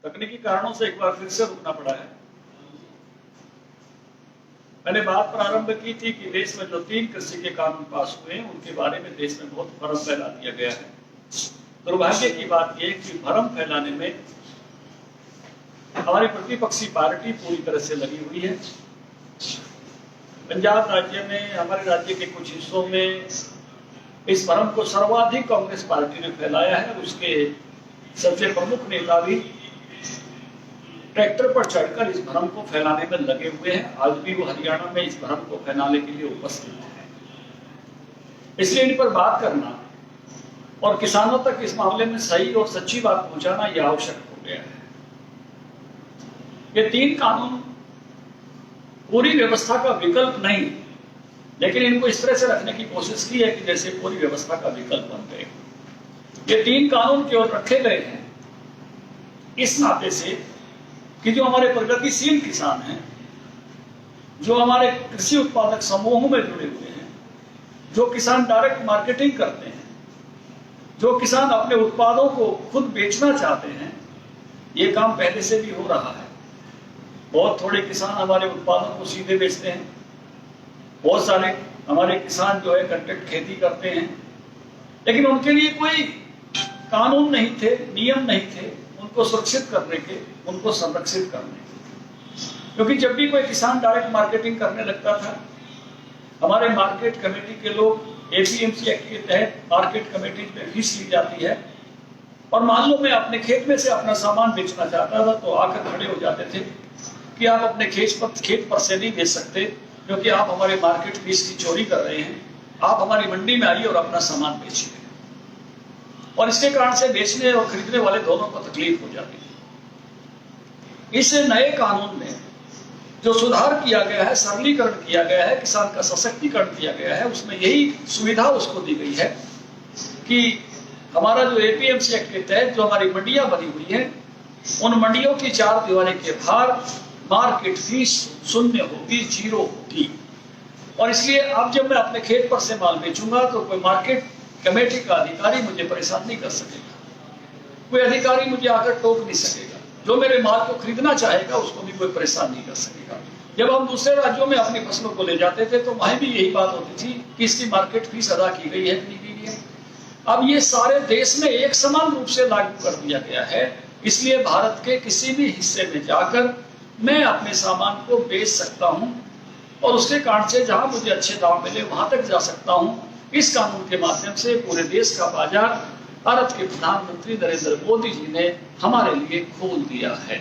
तकनीकी कारणों से एक बार फिर से रुकना पड़ा है। मैंने बात प्रारंभ की थी कि देश में जो 3 कृषि के कानून पास हुए हैं उनके बारे में देश में बहुत भ्रम फैला दिया गया है। दुर्भाग्य की बात यह कि भ्रम फैलाने में हमारी प्रतिपक्षी पार्टी पूरी तरह से लगी हुई है। पंजाब राज्य में, हमारे राज्य के कुछ हिस्सों में इस भ्रम को सर्वाधिक कांग्रेस पार्टी ने फैलाया है। उसके सबसे प्रमुख नेता भी ट्रैक्टर पर चढ़कर इस भ्रम को फैलाने में लगे हुए हैं। आज भी वो हरियाणा में इस भ्रम को फैलाने के लिए उपस्थित है। इसलिए इन पर बात करना और किसानों तक इस मामले में सही और सच्ची बात पहुंचाना यह आवश्यक हो गया है। ये 3 कानून पूरी व्यवस्था का विकल्प नहीं, लेकिन इनको इस तरह से रखने की कोशिश की है कि जैसे पूरी व्यवस्था का विकल्प बन गए। ये 3 कानून केवल रखे गए हैं इस नाते से कि जो हमारे प्रगतिशील किसान हैं, जो हमारे कृषि उत्पादक समूहों में जुड़े हुए हैं, जो किसान डायरेक्ट मार्केटिंग करते हैं, जो किसान अपने उत्पादों को खुद बेचना चाहते हैं, ये काम पहले से भी हो रहा है। बहुत थोड़े किसान हमारे उत्पादों को सीधे बेचते हैं। बहुत सारे हमारे किसान जो है कॉन्ट्रैक्ट खेती करते हैं, लेकिन उनके लिए कोई कानून नहीं थे, नियम नहीं थे उनको सुरक्षित करने के, उनको संरक्षित करने के। क्योंकि जब भी कोई किसान डायरेक्ट मार्केटिंग करने लगता था, हमारे मार्केट कमेटी के लोग एपीएमसी एक्ट के तहत मार्केट कमेटी में फीस ली जाती है, और मान लो मैं अपने खेत में से अपना सामान बेचना चाहता था तो आकर खड़े हो जाते थे कि आप अपने खेत पर से नहीं बेच सकते, क्योंकि आप हमारे मार्केट फीस की चोरी कर रहे हैं। आप हमारी मंडी में आइए और अपना सामान बेचिए। और इसके कारण से बेचने और खरीदने वाले दोनों को तकलीफ हो जाती है। इस नए कानून में जो सुधार किया गया है, सरलीकरण किया गया है, किसान का सशक्तिकरण किया गया है, उसमें यही सुविधा उसको दी गई है कि हमारा जो एपीएमसी एक्ट के तहत जो हमारी मंडियां बनी हुई हैं, उन मंडियों की 4 दीवारी के बाहर मार्केट फीस शून्य होगी, 0 होगी। और इसलिए अब जब मैं अपने खेत पर से माल बेचूंगा तो कोई मार्केट कमेटी का अधिकारी मुझे परेशान नहीं कर सकेगा, कोई अधिकारी मुझे आकर टोक नहीं सकेगा। जो मेरे माल को खरीदना चाहेगा उसको भी कोई परेशान नहीं कर सकेगा। जब हम दूसरे राज्यों में अपनी फसलों को ले जाते थे तो वहां भी यही बात होती थी कि इसकी मार्केट फीस अदा की गई है कि नहीं की गई है। अब ये सारे देश में एक समान रूप से लागू कर दिया गया है। इसलिए भारत के किसी भी हिस्से में जाकर मैं अपने सामान को बेच सकता हूं और उसके कारण से जहां मुझे अच्छे दाम मिले वहां तक जा सकता हूं। इस कानून के माध्यम से पूरे देश का बाजार भारत के प्रधानमंत्री नरेंद्र मोदी जी ने हमारे लिए खोल दिया है।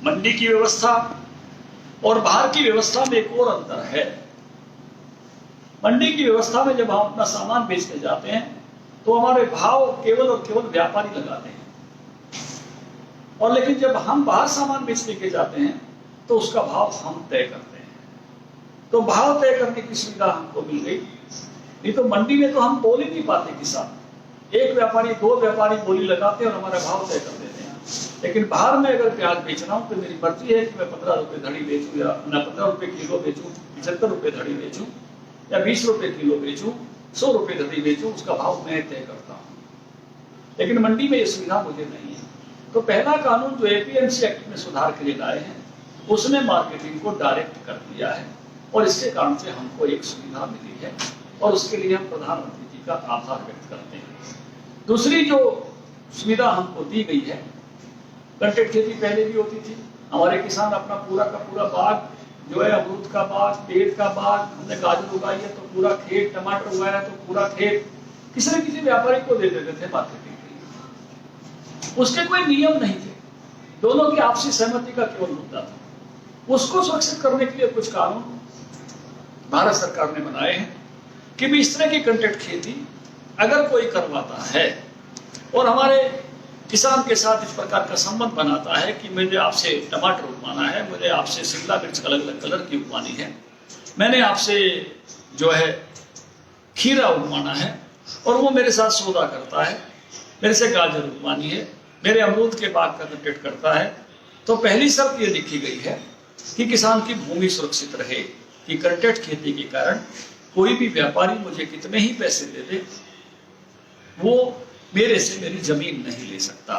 मंडी की व्यवस्था और बाहर की व्यवस्था में एक और अंतर है। मंडी की व्यवस्था में जब हम अपना सामान बेचने जाते हैं तो हमारे भाव केवल और केवल व्यापारी लगाते हैं, और लेकिन जब हम बाहर सामान बेचने के जाते हैं तो उसका भाव हम तय करते हैं। तो भाव तय करने की सुविधा हमको मिल गई। नहीं तो मंडी में तो हम बोल ही नहीं पाते किसान। एक व्यापारी 2 व्यापारी बोली लगाते हैं और हमारा भाव तय कर देते हैं। लेकिन बाहर में अगर प्याज बेच रहा हूं तो मेरी मर्जी है कि मैं 15 रुपए धड़ी बेचूं या 15 रुपए किलो बेचूं, 75 रुपए धड़ी बेचूं या 20 रुपए किलो बेचूं, 100 रुपए धड़ी बेचूं, उसका भाव मैं तय करता हूं। लेकिन मंडी में ये सुविधा मुझे नहीं है। तो पहला कानून जो एपीएमसी एक्ट में सुधार के लिए लाए हैं, उसने मार्केटिंग को डायरेक्ट कर दिया है और इसके कारण से हमको एक सुविधा मिली है और उसके लिए हम प्रधानमंत्री जी का आभार व्यक्त करते हैं। दूसरी जो सुविधा हमको दी गई है, कॉन्ट्रैक्ट खेती पहले भी होती थी। हमारे किसान अपना पूरा का पूरा बाग जो है, अमरूद का बाग, पेड़ का बाग, हमने गाजर उगाई है तो पूरा खेत, टमाटर उगाया है तो पूरा खेत किसी न किसी व्यापारी को दे देते थे मार्केटिंग के लिए। उसके कोई नियम नहीं थे, दोनों की आपसी सहमति का केवल मुद्दा था। उसको सुरक्षित करने के लिए कुछ कानून भारत सरकार ने बनाए हैं कि भी इस तरह की कॉन्ट्रैक्ट खेती अगर कोई करवाता है और हमारे किसान के साथ इस प्रकार का संबंध बनाता है कि मुझे आपसे टमाटर उगवाना है, मुझे आपसे शिमला मिर्च अलग अलग कलर की उगवानी है, मैंने आपसे जो है खीरा उगवाना है और वो मेरे साथ सौदा करता है, मेरे से गाजर उगवानी है, मेरे अमरूद के बाग का कॉन्ट्रैक्ट करता है, तो पहली शर्त ये लिखी गई है कि किसान की भूमि सुरक्षित रहे कि कॉन्ट्रैक्ट खेती के कारण कोई भी व्यापारी मुझे कितने ही पैसे दे दे, वो मेरे से मेरी जमीन नहीं ले सकता।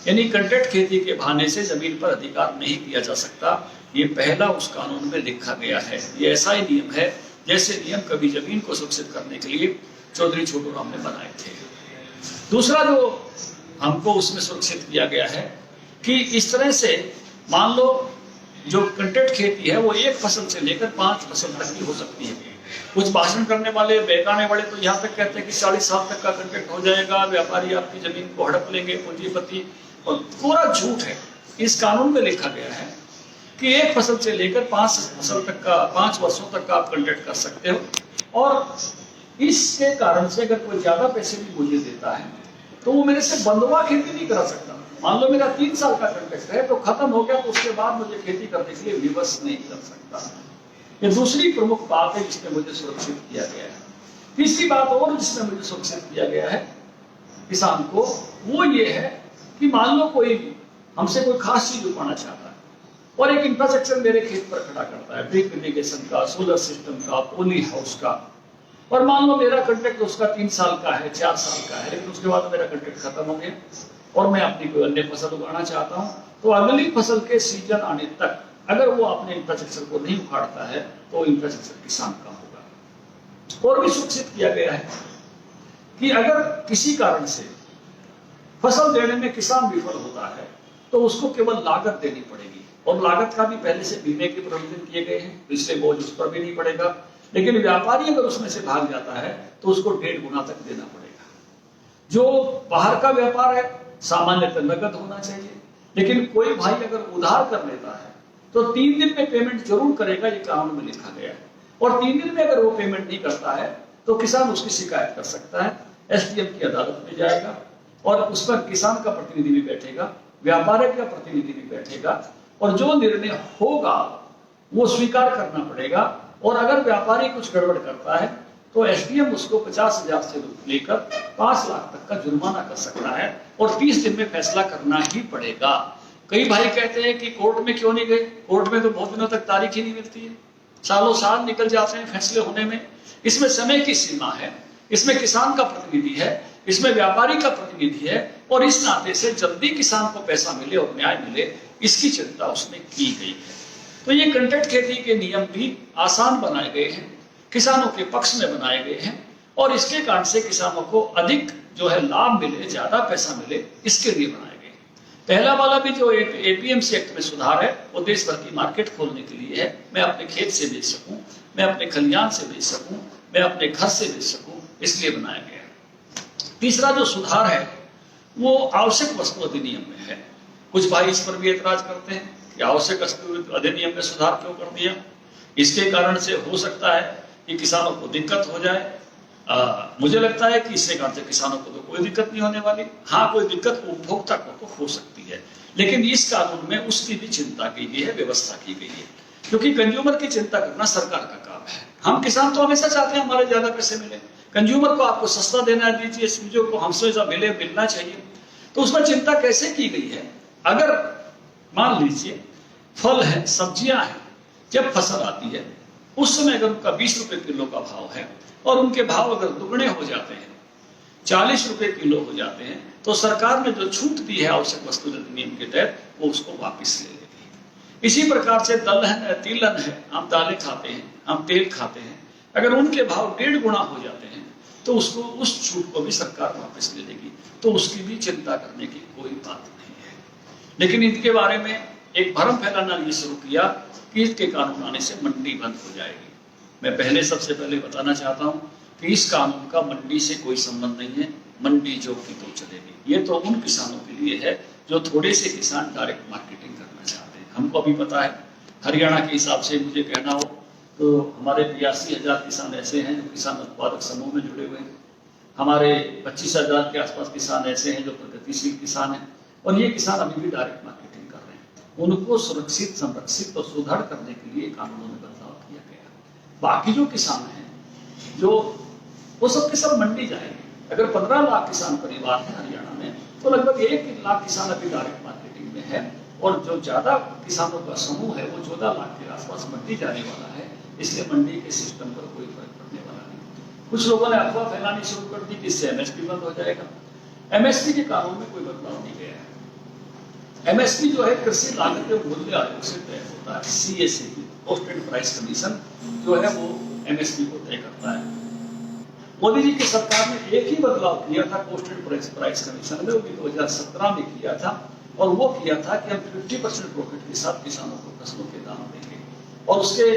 यानी कंट्रैक्ट खेती के बहाने से जमीन पर अधिकार नहीं किया जा सकता। ये पहला उस कानून में लिखा गया है। ये ऐसा ही नियम है जैसे नियम कभी जमीन को सुरक्षित करने के लिए चौधरी छोटूराम ने बनाए थे। दूसरा जो हमको उसमें सुरक्षित किया गया है कि इस तरह से मान लो जो कंट्रैक्ट खेती है वो एक फसल से लेकर 5 फसल तक की हो सकती है। कुछ भाषण करने वाले बहकाने वाले तो यहाँ तक कहते हैं कि 40 साल तक का कंट्रैक्ट हो जाएगा, व्यापारी आपकी जमीन को हड़प लेंगे, पूंजीपति, और पूरा झूठ है। इस कानून में लिखा गया है कि एक फसल से लेकर 5 फसल तक का 5 वर्षों तक का आप कंट्रैक्ट कर सकते हो। और इसके कारण से अगर कोई ज्यादा पैसे भी मुझे देता है तो वो मेरे से बंधुआ खेती नहीं करा सकता। मान लो मेरा 3 साल का कंट्रैक्ट है तो खत्म हो गया तो उसके बाद मुझे खेती करने के लिए विवश नहीं कर सकता। ये दूसरी प्रमुख बात है जिसमें मुझे सुरक्षित किया गया है। तीसरी बात और जिसमें मुझे सुरक्षित किया गया है किसान को, वो ये है कि मान लो कोई हमसे कोई खास चीज उपाना चाहता है और एक इंफ्रास्ट्रक्चर मेरे खेत पर खड़ा करता है, ड्रिप इरिगेशन का, सोलर सिस्टम का, पोली हाउस का, और मान लो मेरा कंट्रैक्ट उसका 3 साल का है, 4 साल का है, लेकिन उसके बाद मेरा कंट्रैक्ट खत्म हो गया और मैं अपनी कोई अन्य फसल उगाना चाहता हूं, तो अगली फसल के सीजन आने तक अगर वो अपने इंफ्रास्ट्रक्चर को नहीं उखाड़ता है तो इंफ्रास्ट्रक्चर किसान का होगा। और भी सुरक्षित किया गया है कि अगर किसी कारण से फसल देने में किसान विफल होता है तो उसको केवल लागत देनी पड़ेगी, और लागत का भी पहले से बीमे के प्रावधान किए गए हैं, इसलिए बोझ उस पर भी नहीं पड़ेगा। लेकिन व्यापारी अगर उसमें से भाग जाता है तो उसको 1.5 गुना तक देना पड़ेगा। जो बाहर का व्यापार है सामान्यतः नगद होना चाहिए, लेकिन कोई भाई अगर उधार कर लेता है तो 3 दिन में पेमेंट जरूर करेगा, ये कानून में लिखा गया है। और 3 दिन में अगर वो पेमेंट नहीं करता है तो किसान उसकी शिकायत कर सकता है, एसडीएम की अदालत में जाएगा और उस पर किसान का प्रतिनिधि भी बैठेगा, व्यापारी का प्रतिनिधि भी बैठेगा, और जो निर्णय होगा वो स्वीकार करना पड़ेगा। और अगर व्यापारी कुछ गड़बड़ करता है तो एसडीएम उसको 50,000 से लेकर 5 लाख तक का जुर्माना कर सकता है, और 30 दिन में फैसला करना ही पड़ेगा। कई भाई कहते हैं कि कोर्ट में क्यों नहीं गए, कोर्ट में तो बहुत दिनों तक तारीख ही नहीं मिलती है, सालों साल निकल जाते हैं फैसले होने में। इसमें समय की सीमा है, इसमें किसान का प्रतिनिधि है, इसमें व्यापारी का प्रतिनिधि है, और इस नाते से जल्दी किसान को पैसा मिले और न्याय मिले, इसकी चिंता उसमें की गई है। तो ये कंट्रैक्ट खेती के नियम भी आसान बनाए गए हैं, किसानों के पक्ष में बनाए गए हैं, और इसके कारण से किसानों को अधिक जो है लाभ मिले, ज्यादा पैसा मिले, इसके लिए बनाए गए। पहला वाला भी जो एपीएमसी एक्ट में सुधार है वो देश भर की मार्केट खोलने के लिए है। मैं अपने खेत से बेच सकूं, मैं अपने खलिहान से बेच सकूं, मैं अपने घर से बेच सकूं, इसलिए बनाया गया है। तीसरा जो सुधार है वो आवश्यक वस्तु अधिनियम में है। कुछ भाई इस पर भी एतराज करते हैं कि आवश्यक वस्तु अधिनियम में सुधार क्यों कर दिया। इसके कारण से हो सकता है कि किसानों को दिक्कत हो जाए। मुझे लगता है कि इससे कारण से किसानों को तो कोई दिक्कत नहीं होने वाली। हाँ, कोई दिक्कत उपभोक्ता को तो हो सकती है, लेकिन इस कानून में उसकी भी चिंता की गई है, व्यवस्था की गई है, क्योंकि कंज्यूमर की चिंता करना सरकार का काम है। हम किसान तो हमेशा चाहते हैं हमारे ज्यादा पैसे मिले, कंज्यूमर को आपको सस्ता देना दीजिए, चीजों को हमसे मिले मिलना चाहिए। तो उसमें चिंता कैसे की गई है, अगर मान लीजिए फल है, सब्जियां हैं, जब फसल आती है उस समय अगर उनका 20 रुपए किलो का भाव है और उनके भाव अगर दुगने हो जाते हैं, 40 रुपए किलो हो जाते हैं, तो सरकार ने जो छूट दी है आवश्यक वस्तु अधिनियम के तहत वो उसको वापस ले लेती है। इसी प्रकार से दलहन है, तिलहन है, हम दालें खाते हैं, हम तेल खाते हैं, अगर उनके भाव 1.5 गुना हो जाते हैं तो उसको उस छूट को भी सरकार वापस ले लेगी। तो उसकी भी चिंता करने की कोई बात नहीं है। लेकिन इनके बारे में एक भ्रम फैलाना ये शुरू किया कि इसके कानून आने से मंडी बंद हो जाएगी। मैं पहले सबसे पहले बताना चाहता हूं कि इस कानून का मंडी से कोई संबंध नहीं है। मंडी जो की तो चलेगी, ये तो उन किसानों के लिए है जो थोड़े से किसान डायरेक्ट मार्केटिंग करना चाहते हैं। हमको अभी पता है हरियाणा के हिसाब से मुझे कहना हो तो हमारे 82,000 किसान ऐसे हैं जो किसान उत्पादक समूह में जुड़े हुए हैं। हमारे 25,000 के आसपास किसान ऐसे हैं जो प्रगतिशील किसान हैं, और ये किसान अभी भी डायरेक्ट मार्केटिंग कर रहे हैं। उनको सुरक्षित, संरक्षित और सुदृढ़ करने के लिए कानूनों में बदलाव किया गया। बाकी जो किसान हैं जो वो सब के सब मंडी जाएंगे। अगर 15 लाख किसान परिवार है हरियाणा में तो लगभग 1 लाख किसान अभी डायरेक्ट मार्केटिंग में है, और जो ज्यादा किसानों का समूह है वो 14 लाख के आसपास मंडी जाने वाला है। इसलिए मंडी के सिस्टम पर कोई फर्क पड़ने वाला नहीं। कुछ लोगों ने अफवाह फैलानी शुरू कर दी कि इससे एमएसपी बंद हो जाएगा। एमएसपी के कानून में कोई बदलाव नहीं गया है। एमएसपी जो है कृषि लागत एवं मूल्य आयोग से तय होता है, CAC cost and price commission जो है वो एमएसपी को तय करता है। मोदी जी की सरकार ने एक ही बदलाव किया था कॉस्ट एंड प्राइस कमीशन में, वो भी 2017 में किया था, और वो किया था कि हम 50% प्रॉफिट के साथ किसानों को फसलों के दाम देंगे, और उसके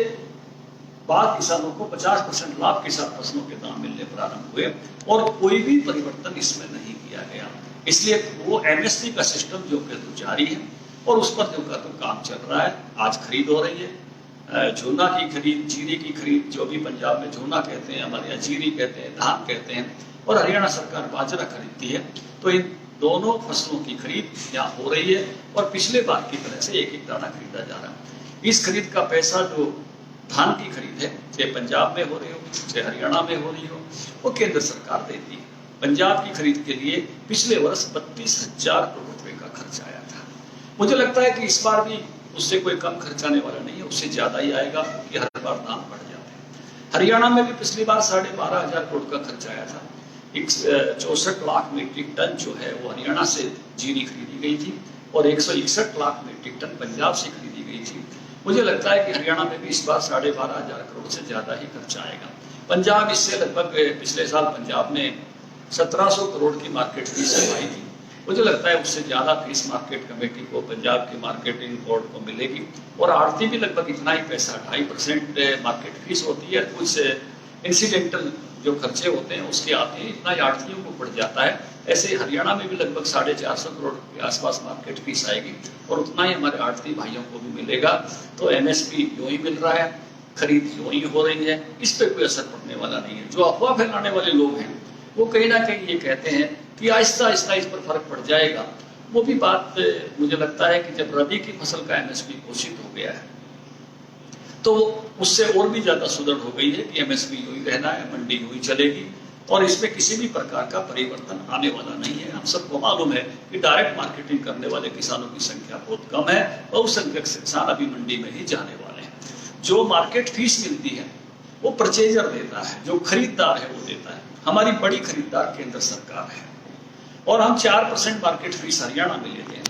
बाद किसानों को 50% लाभ के साथ फसलों के दाम मिलने प्रारंभ हुए, और कोई भी परिवर्तन इसमें नहीं किया गया। इसलिए वो एमएसपी का सिस्टम जो कि जारी है, और उस पर जो का तो काम चल रहा है। आज खरीद हो रही है, झोना की खरीद, जीरी की खरीद, जो भी पंजाब में झोना कहते हैं, हमारे यहाँ जीरी कहते हैं, धान कहते हैं, और हरियाणा सरकार बाजरा खरीदती है। तो इन दोनों फसलों की खरीद यहाँ हो रही है, और पिछले बार की तरह से एक एक दाना खरीदा जा रहा है। इस खरीद का पैसा जो धान की खरीद है, चाहे पंजाब में हो रही हो, चाहे हरियाणा में हो रही हो, वो केंद्र सरकार देती है। पंजाब की खरीद के लिए पिछले वर्ष 32,000 करोड़ रुपए का खर्च आया था। मुझे लगता है कि इस बार भी उससे कोई कम खर्च आने वाला नहीं है, उससे ज्यादा ही आएगा, कि हर बार दाम बढ़ जाते हैं। हरियाणा में भी पिछली बार 12,500 करोड़ का खर्च आया था। 64 लाख मीट्रिक टन जो है वो हरियाणा से जीरी खरीदी गई थी, और 161 लाख मीट्रिक टन पंजाब से खरीदी गई थी। मुझे लगता है कि हरियाणा में भी इस बार 12,500 करोड़ से ज्यादा ही खर्च आएगा। पंजाब इससे लगभग, पिछले साल पंजाब ने 1700 करोड़ की मार्केट फीस लगाई थी। मुझे लगता है उससे ज्यादा फीस मार्केट कमेटी को, पंजाब की मार्केटिंग बोर्ड को मिलेगी, और आड़ती भी लगभग इतना ही पैसा, 2.5% मार्केट फीस होती है। कुछ इंसिडेंटल जो खर्चे होते हैं उसके आते हैं, इतना ही आड़तियों को पड़ जाता है। ऐसे हरियाणा में भी लगभग 450 करोड़ के आसपास मार्केट फीस आएगी, और उतना ही हमारे आड़ती भाइयों को भी मिलेगा। तो एमएसपी यूं ही मिल रहा है, खरीद यूं ही हो रही है, इस पर कोई असर पड़ने वाला नहीं है। जो अफवाह फैलाने वाले लोग हैं वो कहीं ना कहीं ये कहते हैं कि आहिस्ता आहिस्ता इस पर फर्क पड़ जाएगा। वो भी बात मुझे लगता है कि जब रबी की फसल का एमएसपी घोषित हो गया है, तो उससे और भी ज्यादा सुदृढ़ हो गई है कि एमएसपी यूं ही रहना है, मंडी यूं ही चलेगी, और इसमें किसी भी प्रकार का परिवर्तन आने वाला नहीं है। हम सबको मालूम है कि डायरेक्ट मार्केटिंग करने वाले किसानों की संख्या बहुत कम है, बहुसंख्यक किसान अभी मंडी में ही जाने वाले हैं। जो मार्केट फीस मिलती है वो परचेजर देता है, जो खरीददार है वो देता है। हमारी बड़ी खरीददार केंद्र सरकार है, और हम 4% मार्केट फीस हरियाणा में लेते हैं,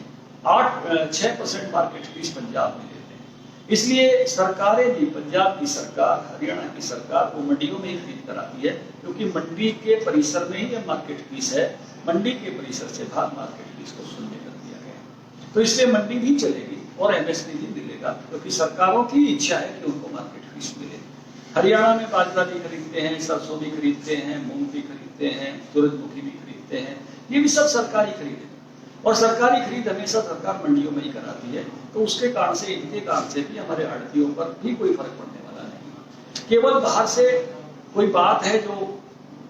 6% मार्केट फीस पंजाब में लेते हैं। इसलिए सरकारें भी, पंजाब की सरकार, हरियाणा की सरकार को मंडियों में ही खरीद कराती है, क्योंकि मंडी के परिसर में ही यह मार्केट फीस है। मंडी के परिसर से बाहर मार्केट फीस को शून्य कर दिया गया है। तो इसलिए मंडी भी चलेगी और एमएसपी भी मिलेगा, क्योंकि सरकारों की इच्छा है कि उनको मार्केट फीस मिले। हरियाणा में बाजरा भी खरीदते हैं, सरसों भी खरीदते हैं, मूंग भी खरीदते हैं, सूरजमुखी भी खरीदते हैं। ये भी सब सरकारी खरीद है, और सरकारी खरीद हमेशा सरकार मंडियों में ही कराती है। तो उसके कारण से, इनके कारण से भी हमारे आड़तियों पर भी कोई फर्क पड़ने वाला नहीं। केवल बाहर से कोई बात है जो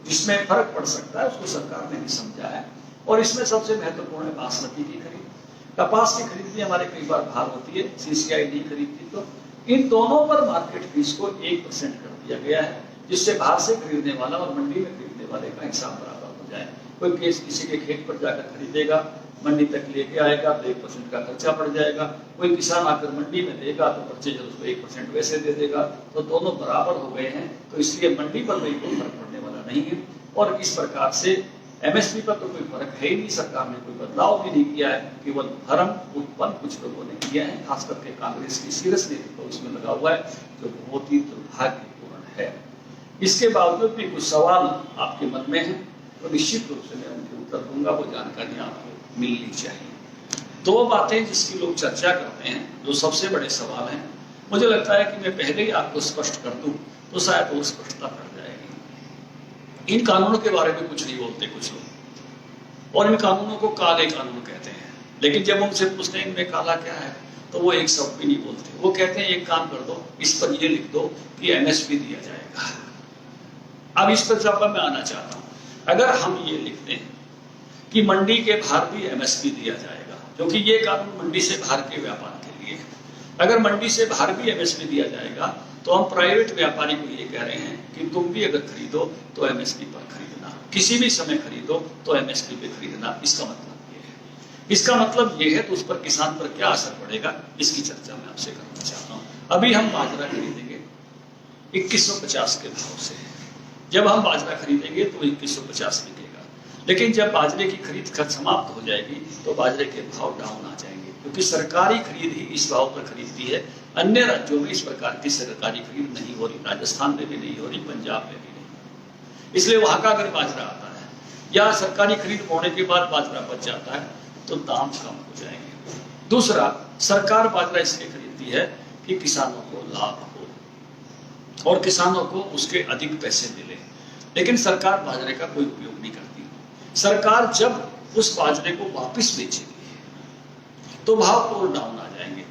जिसमें फर्क पड़ सकता है, उसको सरकार ने भी समझा है, और इसमें सबसे महत्वपूर्ण है बासमती की खरीद। कपास की खरीद भी हमारे कई बार बाहर होती है, सीसीआई नहीं खरीदती। तो इन दोनों पर मार्केट फीस को 1% कर दिया गया है, जिससे बाहर से खरीदने वाला और मंडी में खरीदने वाले का हिसाब बराबर हो जाए। कोई केस किसी के खेत पर जाकर खरीदेगा, मंडी तक लेके आएगा तो 1% का खर्चा पड़ जाएगा। कोई किसान आकर मंडी में देगा तो परचेजर उसको 1% वैसे दे देगा, तो दोनों बराबर हो गए हैं। तो इसलिए मंडी पर कोई फर्क पड़ने वाला नहीं है, और इस प्रकार से एमएसपी पर तो कोई फर्क है ही नहीं। सरकार ने कोई बदलाव भी नहीं किया है, केवल भ्रम उत्पन्न कुछ लोगों ने किया है, खास करके कांग्रेस की सीरियस नीति को उसमें लगा हुआ है, जो बहुत ही दुर्भाग्यपूर्ण है। इसके बावजूद भी कुछ सवाल आपके मन में है, तो निश्चित रूप से मैं उनके उत्तर दूंगा। वो जानकारी आपको मिलनी चाहिए। दो बातें जिसकी लोग चर्चा करते हैं, जो सबसे बड़े सवाल हैं, मुझे लगता है कि मैं पहले ही आपको स्पष्ट कर दूं तो शायद वो स्पष्टता बढ़ जाएगी। इन कानूनों के बारे में कुछ नहीं बोलते कुछ लोग, और इन कानूनों को काले कानून कहते हैं। लेकिन जब उनसे पूछते हैं इनमें काला क्या है, तो वो एक शब्द भी नहीं बोलते। वो कहते हैं एक काम कर दो, इस पर ये लिख दो कि एमएसपी दिया जाएगा। अब इस पर जब मैं आना चाहता हूं, अगर हम ये लिखते हैं कि मंडी के बाहर भी एमएसपी दिया जाएगा, क्योंकि ये कानून मंडी से बाहर के व्यापार के लिए है। अगर मंडी से बाहर भी एमएसपी दिया जाएगा, तो हम प्राइवेट व्यापारी को ये कह रहे हैं कि तुम भी अगर खरीदो तो एमएसपी पर खरीदना, किसी भी समय खरीदो तो एमएसपी पे खरीदना। इसका मतलब ये है। इसका मतलब ये है तो उस पर किसान पर क्या असर पड़ेगा, इसकी चर्चा मैं आपसे करना चाहता हूँ। अभी हम बाजरा खरीदेंगे 2150 के भाव से। जब हम बाजरा खरीदेंगे तो 2150 बिकेगा, लेकिन जब बाजरे की खरीद खर्च समाप्त हो जाएगी तो बाजरे के भाव डाउन आ जाएंगे। क्योंकि सरकारी खरीद ही इस भाव पर खरीदती है। अन्य राज्यों में इस प्रकार की सरकारी खरीद नहीं हो रही, राजस्थान में भी नहीं हो रही, पंजाब में भी नहीं। इसलिए वहां का अगर बाजरा आता है या सरकारी खरीद होने के बाद बाजरा बच जाता है तो दाम कम हो जाएंगे। दूसरा, सरकार बाजरा इसलिए खरीदती है कि किसानों को लाभ हो और किसानों को उसके अधिक पैसे मिले, लेकिन सरकार बाजरे का कोई उपयोग नहीं करती। सरकार जब उस बाजरे को वापस बेचेगी तो भाव और डाउन आ जाएंगे।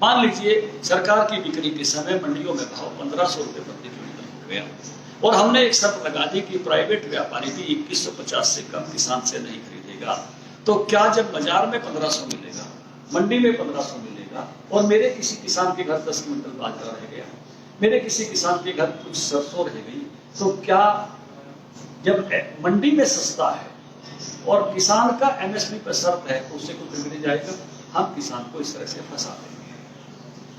मान लीजिए सरकार की बिक्री के समय मंडियों में भाव 1500 रुपए प्रति क्विंटल हो गया और हमने एक शर्त लगा दी कि प्राइवेट व्यापारी भी 2150 से कम किसान से नहीं खरीदेगा। तो क्या जब बाजार में 1500 मिलेगा, मंडी में 1500 मिलेगा और मेरे किसी किसान के घर 10 क्विंटल बाजरा रह गया, मेरे किसी किसान के घर कुछ सरसों रह गई, तो क्या जब मंडी में सस्ता है और किसान का एमएसपी पर शर्त है तो उससे कोई खरीदने जाएगा? हम किसान को इस तरह से फंसा देंगे,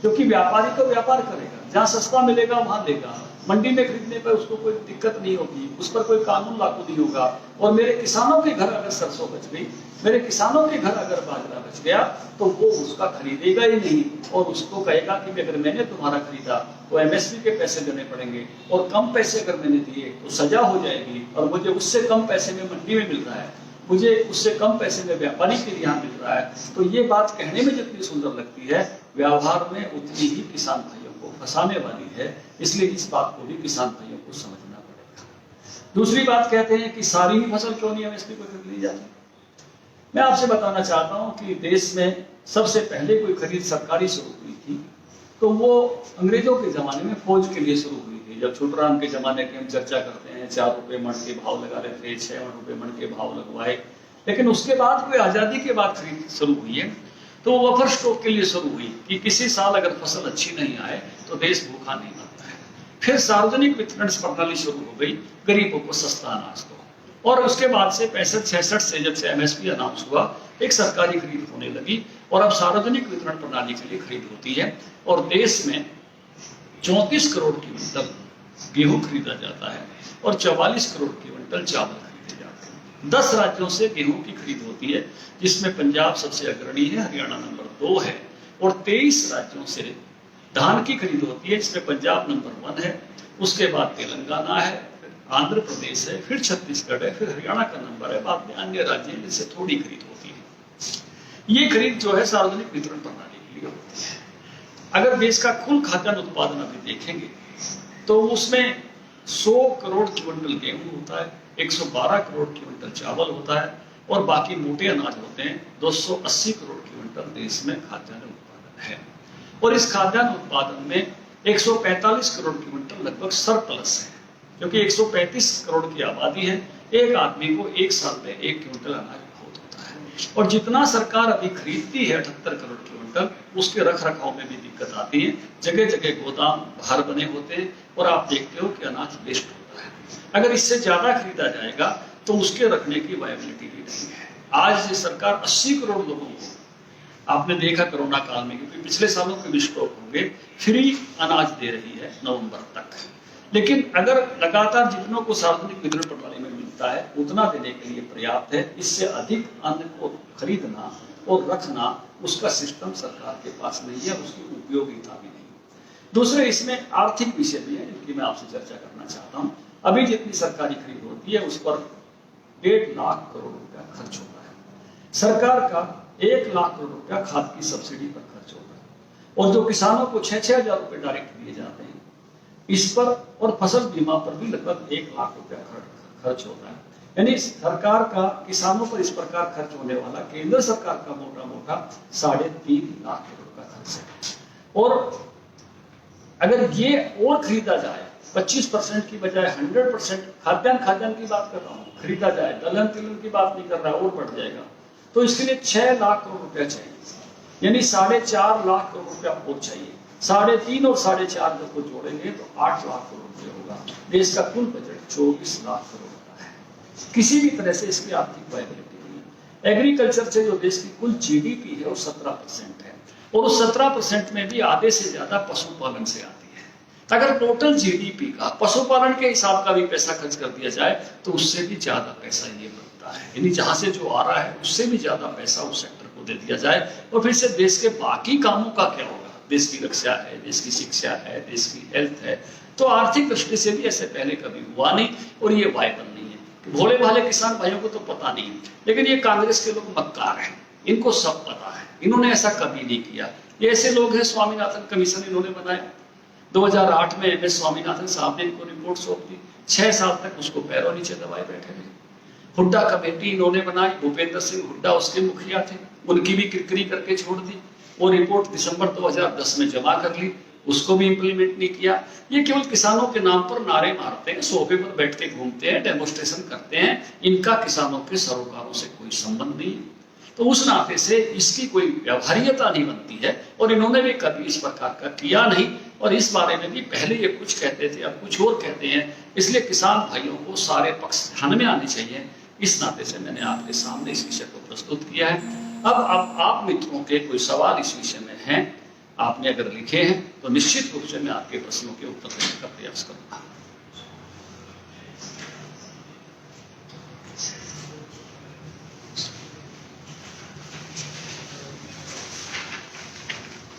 क्योंकि व्यापारी तो व्यापार करेगा, जहां सस्ता मिलेगा वहां लेगा, मंडी में खरीदने पर उसको कोई दिक्कत नहीं होगी, उस पर कोई कानून लागू नहीं होगा। और मेरे किसानों के घर अगर सरसों बच गई, मेरे किसानों के घर अगर बाजरा बच गया, तो वो उसका खरीदेगा ही नहीं और उसको कहेगा कि अगर मैंने तुम्हारा खरीदा तो एमएसपी के पैसे देने पड़ेंगे और कम पैसे अगर मैंने दिए तो सजा हो जाएगी और मुझे उससे कम पैसे में मंडी में मिल रहा है, मुझे उससे कम पैसे में व्यापारी के यहाँ मिल रहा है। तो ये बात कहने में जितनी सुंदर लगती है, व्यवहार में उतनी ही किसान भाइयों को फंसाने वाली है। इसलिए इस बात को भी किसान भाइयों को समझना पड़ेगा। दूसरी बात, कहते हैं कि सारी ही फसल क्यों नहीं एमएसपी पर खरीदी जाती। मैं आपसे बताना चाहता हूं कि देश में सबसे पहले कोई खरीद सरकारी शुरू हुई थी तो वो अंग्रेजों के जमाने में फौज के लिए शुरू हुई थी। जब छोटराम के जमाने की हम चर्चा करते हैं, 4 रुपए मन के भाव लगा रहे थे, 6 रुपए मन के भाव लगवाए, लेकिन उसके बाद कोई आजादी के बाद खरीद शुरू हुई है तो बफर स्टॉक के लिए शुरू हुई कि किसी साल अगर फसल अच्छी नहीं आए तो देश भूखा नहीं मरता है। फिर सार्वजनिक वितरण प्रणाली शुरू हो गई, गरीबों को सस्ता अनाज दो, और उसके बाद से 65-66 से जब से एमएसपी अनाउंस हुआ, एक सरकारी खरीद होने लगी और अब सार्वजनिक वितरण प्रणाली के लिए खरीद होती है और देश में 34 करोड़ क्विंटल गेहूं खरीदा जाता है और 44 करोड़ क्विंटल चावल खरीदे जाते हैं। 10 राज्यों से गेहूं की खरीद होती है, जिसमें पंजाब सबसे अग्रणी है, हरियाणा नंबर 2 है, और 23 राज्यों से धान की खरीद होती है, जिसमें पंजाब नंबर 1 है, उसके बाद तेलंगाना है, आंध्र प्रदेश है, फिर छत्तीसगढ़ है, फिर हरियाणा का नंबर है, बाद में अन्य राज्य जिनसे थोड़ी खरीद होती है। ये खरीद जो है सार्वजनिक वितरण प्रणाली के लिए होती है। अगर देश का कुल खाद्यान्न उत्पादन अभी देखेंगे तो उसमें 100 करोड़ क्विंटल गेहूं होता है, 112 करोड़ क्विंटल चावल होता है और बाकी मोटे अनाज होते हैं। 280 करोड़ क्विंटल देश में खाद्यान्न उत्पादन है और इस खाद्यान्न उत्पादन में 145 करोड़ क्विंटल लगभग सरप्लस है, क्योंकि 135 करोड़ की आबादी है। एक आदमी को एक साल में 1 क्विंटल अनाज बहुत होता है और जितना सरकार अभी खरीदती है 78 करोड़ क्विंटल, उसके रख रखाव में भी दिक्कत आती है। जगह जगह गोदाम बाहर बने होते हैं और आप देखते हो कि अनाज वेस्ट होता है। अगर इससे ज्यादा खरीदा जाएगा तो उसके रखने की वायबिलिटी भी नहीं है। आज ये सरकार 80 करोड़ लोगों को, आपने देखा कोरोना काल में, क्योंकि पिछले सालों के भी स्टॉक होंगे, फ्री अनाज दे रही है नवंबर तक। लेकिन अगर लगातार जितनों को सार्वजनिक वितरण प्रणाली में मिलता है उतना देने के लिए पर्याप्त है। इससे अधिक अन्न को खरीदना और रखना, उसका सिस्टम सरकार के पास नहीं है, उसकी उपयोगिता भी नहीं। दूसरे इसमें आर्थिक विषय भी है जिनकी मैं आपसे चर्चा करना चाहता हूँ। अभी जितनी सरकारी खरीद होती है उस पर 1.5 लाख करोड़ रुपया खर्च होता है। सरकार का 1 लाख करोड़ रुपया खाद की सब्सिडी पर खर्च होता है और जो किसानों को 6-6 हजार रुपए डायरेक्ट दिए जाते हैं इस पर, और फसल बीमा पर भी लगभग 1 लाख रुपया खर्च होता है। यानी सरकार का किसानों पर इस प्रकार खर्च होने वाला केंद्र सरकार का मोटा मोटा 3.5 लाख करोड़ का खर्च है। और अगर ये और खरीदा जाए 25% की बजाय 100%, खाद्यान्न की बात कर रहा हूँ, खरीदा जाए, दलहन तिलहन की बात नहीं कर रहा, और बढ़ जाएगा, तो इसके लिए 6 लाख करोड़ रुपया चाहिए, यानी 4.5 लाख करोड़ रुपया और चाहिए। 3.5 और 4.5 जब को जोड़ेंगे तो 8 लाख करोड़ रुपये होगा। देश का कुल बजट 24 लाख करोड़ का है। किसी भी तरह से इसकी आर्थिक वायबिलिटी नहीं है। एग्रीकल्चर से जो देश की कुल जीडीपी है वो 17% है और उस 17% में भी आधे से ज्यादा पशुपालन से आती है। अगर टोटल जीडीपी का पशुपालन के हिसाब का भी पैसा खर्च कर दिया जाए तो उससे भी ज्यादा पैसा ये बनता है, यानी जहां से जो आ रहा है उससे भी ज्यादा पैसा उस सेक्टर को को दे दिया जाए, और फिर से देश के बाकी कामों का क्या होगा। देश की रक्षा है, देश की शिक्षा है, देश की हेल्थ है, तो आर्थिक दृष्टि से भी ऐसे पहले कभी हुआ नहीं और ये वायबल नहीं है। भोले भाले किसान भाइयों को तो पता नहीं, लेकिन ये कांग्रेस के लोग मक्कार हैं, इनको सब पता है, इन्होंने ऐसा कभी नहीं किया। ये ऐसे लोग हैं, स्वामीनाथन कमीशन इन्होंने बनाया, 2008 में एम एस स्वामीनाथन साहब ने इनको रिपोर्ट सौंप दी, 6 साल तक उसको पैरों नीचे दबाए बैठे रहे। हुड्डा कमेटी इन्होंने बनाई, भूपेंद्र सिंह हुड्डा उसके मुखिया थे, उनकी भी किरकिरी करके छोड़ दी। वो रिपोर्ट दिसंबर 2010 में जमा कर ली, उसको भी इंप्लीमेंट नहीं किया। ये केवल किसानों के नाम पर नारे मारते हैं, सोफे पर बैठ के घूमते हैं, डेमोन्स्ट्रेशन करते हैं, इनका किसानों के सरोकारों से कोई संबंध नहीं। तो उस नाते से इसकी कोई व्यवहार्यता नहीं बनती है, और इन्होंने भी कभी इस प्रकार का किया नहीं, और इस बारे में भी पहले ये कुछ कहते थे, अब कुछ और कहते हैं। इसलिए किसान भाइयों को सारे पक्ष ध्यान में आने चाहिए। इस नाते से मैंने आपके सामने इस विषय को प्रस्तुत किया है। अब आप मित्रों के कोई सवाल इस विषय में हैं, आपने अगर लिखे हैं तो निश्चित रूप से मैं आपके प्रश्नों के उत्तर देने का प्रयास करूंगा।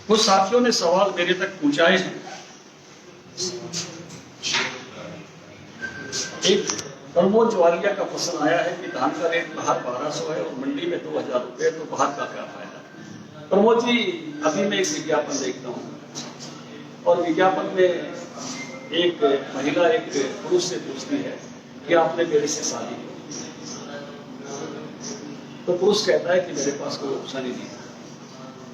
कुछ साथियों ने सवाल मेरे तक पहुंचाए हैं। एक प्रमोद जवालिया का प्रश्न आया है कि धान का रेट बाहर 1200 है और मंडी में 2000 रुपये, तो बाहर का क्या फायदा। प्रमोद जी, अभी मैं एक विज्ञापन देखता हूँ, और विज्ञापन में एक महिला एक पुरुष से पूछती है कि आपने मेरे से शादी की, तो पुरुष कहता है कि मेरे पास कोई ऑप्शन ही नहीं था।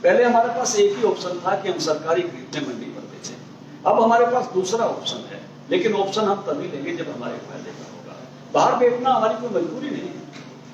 पहले हमारे पास एक ही ऑप्शन था कि हम सरकारी खरीद में मंडी पर बेचें, अब हमारे पास दूसरा ऑप्शन है, लेकिन ऑप्शन हम तभी लेंगे जब हमारे फायदे का होगा। बाहर बेचना हमारी कोई मजबूरी नहीं है,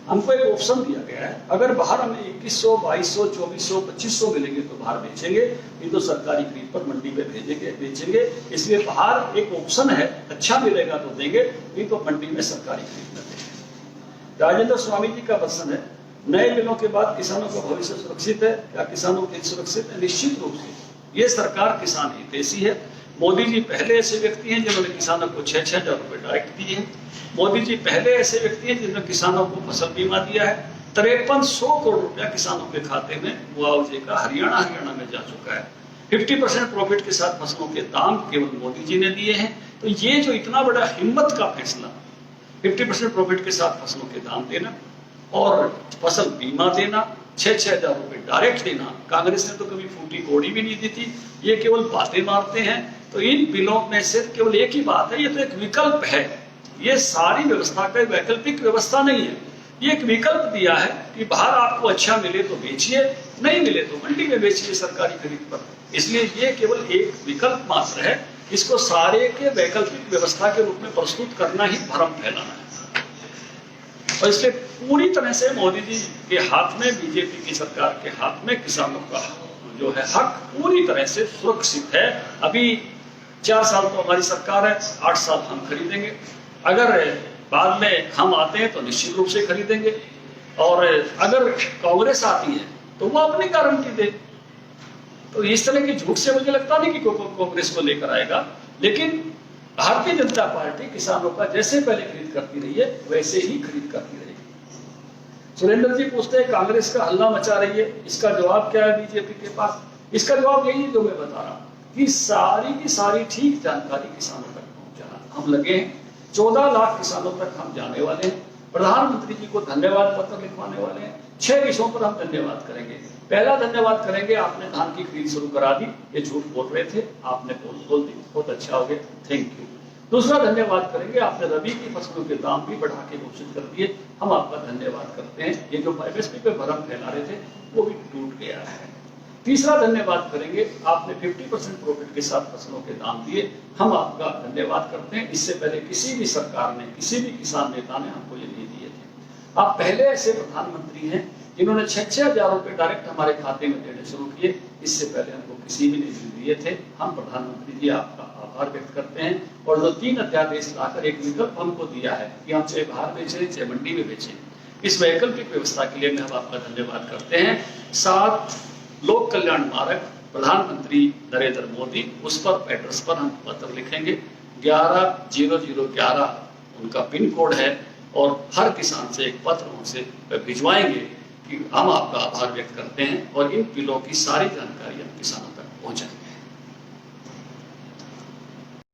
हमको एक ऑप्शन दिया गया है। अगर बाहर हमें 2100, 2200, 2400, 2500 मिलेंगे तो बाहर बेचेंगे, नहीं तो सरकारी खरीद पर मंडी में भेजेंगे, बेचेंगे। इसलिए बाहर एक ऑप्शन है, अच्छा मिलेगा तो देंगे, नहीं तो मंडी में सरकारी खरीद में देंगे। राजेंद्र स्वामी जी का प्रश्न है, नए बिलों के बाद किसानों का भविष्य सुरक्षित है, क्या किसानों के हित सुरक्षित है। निश्चित रूप से ये सरकार किसान हितैषी है। मोदी जी पहले ऐसे व्यक्ति हैं जिन्होंने किसानों को 6,000 रुपए डायरेक्ट दिए हैं। मोदी जी पहले ऐसे व्यक्ति हैं जिन्होंने किसानों को फसल बीमा दिया है। 5300 करोड़ रुपया किसानों के खाते में मुआवजे का हरियाणा में जा चुका है। 50% प्रॉफिट के साथ फसलों के दाम केवल मोदी जी ने दिए हैं। तो ये जो इतना बड़ा हिम्मत का फैसला, 50% प्रॉफिट के साथ फसलों के दाम देना और फसल बीमा देना, 6,000 रुपए डायरेक्ट देना, कांग्रेस ने तो कभी फूटी कोड़ी भी नहीं दी थी। ये केवल बातें मारते हैं। तो इन बिलों में से केवल एक ही बात है, ये तो एक विकल्प है, ये सारी व्यवस्था का वैकल्पिक व्यवस्था नहीं है। ये एक विकल्प दिया है कि बाहर आपको अच्छा मिले तो बेचिए, नहीं मिले तो मंडी में बेचिए सरकारी खरीद पर। इसलिए ये केवल एक विकल्प मात्र है, इसको सारे के वैकल्पिक व्यवस्था के रूप में प्रस्तुत करना ही भ्रम फैलाना है। और इसलिए पूरी तरह से मोदी जी के हाथ में, बीजेपी की सरकार के हाथ में किसानों का जो है हक पूरी तरह से सुरक्षित है। अभी 4 साल तो हमारी सरकार है, 8 साल हम खरीदेंगे। अगर बाद में हम आते हैं तो निश्चित रूप से खरीदेंगे, और अगर कांग्रेस आती है तो वो अपनी गारंटी दे। तो इस तरह की झूठ से मुझे लगता नहीं कि कांग्रेस को लेकर आएगा, लेकिन भारतीय जनता पार्टी किसानों का जैसे पहले खरीद करती रही है वैसे ही खरीद करती रहेगी। सुरेंद्र जी पूछते हैं कांग्रेस का हल्ला मचा रही है, इसका जवाब क्या है बीजेपी के पास। इसका जवाब यही है जो मैं बता रहा हूं कि सारी की सारी ठीक जानकारी किसानों तक पहुंचाना हम लगे हैं। 14 लाख किसानों तक हम जाने वाले हैं। प्रधानमंत्री जी को धन्यवाद पत्र लिखवाने वाले हैं। 6 विषयों पर हम धन्यवाद करेंगे। पहला धन्यवाद करेंगे, आपने धान की खरीद शुरू करा दी, ये झूठ बोल रहे थे, आपने बोल दी, बहुत अच्छा हो गया, थैंक यू। दूसरा धन्यवाद करेंगे, आपने रबी की फसलों के दाम भी बढ़ा के घोषित कर दिए, हम आपका धन्यवाद करते हैं। ये जो एमएसपी पे भ्रम फैला रहे थे वो भी टूट गया है। तीसरा धन्यवाद करेंगे, आपने 50% प्रॉफिट के साथ फसलों के दाम दिए, हम आपका धन्यवाद करते हैं। इससे पहले किसी भी सरकार ने, किसी भी किसान नेता ने हमको ये नहीं दिए थे। आप पहले ऐसे प्रधानमंत्री हैं जिन्होंने 6,000 रुपए डायरेक्ट हमारे खाते में देने शुरू किए, इससे पहले हमको किसी भी ने दिए थे। हम प्रधानमंत्री जी आपका आभार व्यक्त करते हैं। और जो 3 अध्यादेश लाकर एक विकल्प हमको दिया है कि हम चाहे बाहर बेचें चाहे मंडी में बेचें, इस वैकल्पिक व्यवस्था के लिए हम आपका धन्यवाद करते हैं। 7 लोक कल्याण मार्ग प्रधानमंत्री नरेंद्र मोदी, उस पर एड्रेस पर हम पत्र लिखेंगे। 110011 उनका पिन कोड है, और हर किसान से एक पत्र उनसे भिजवाएंगे कि हम आपका आभार व्यक्त करते हैं और इन बिलों की सारी जानकारी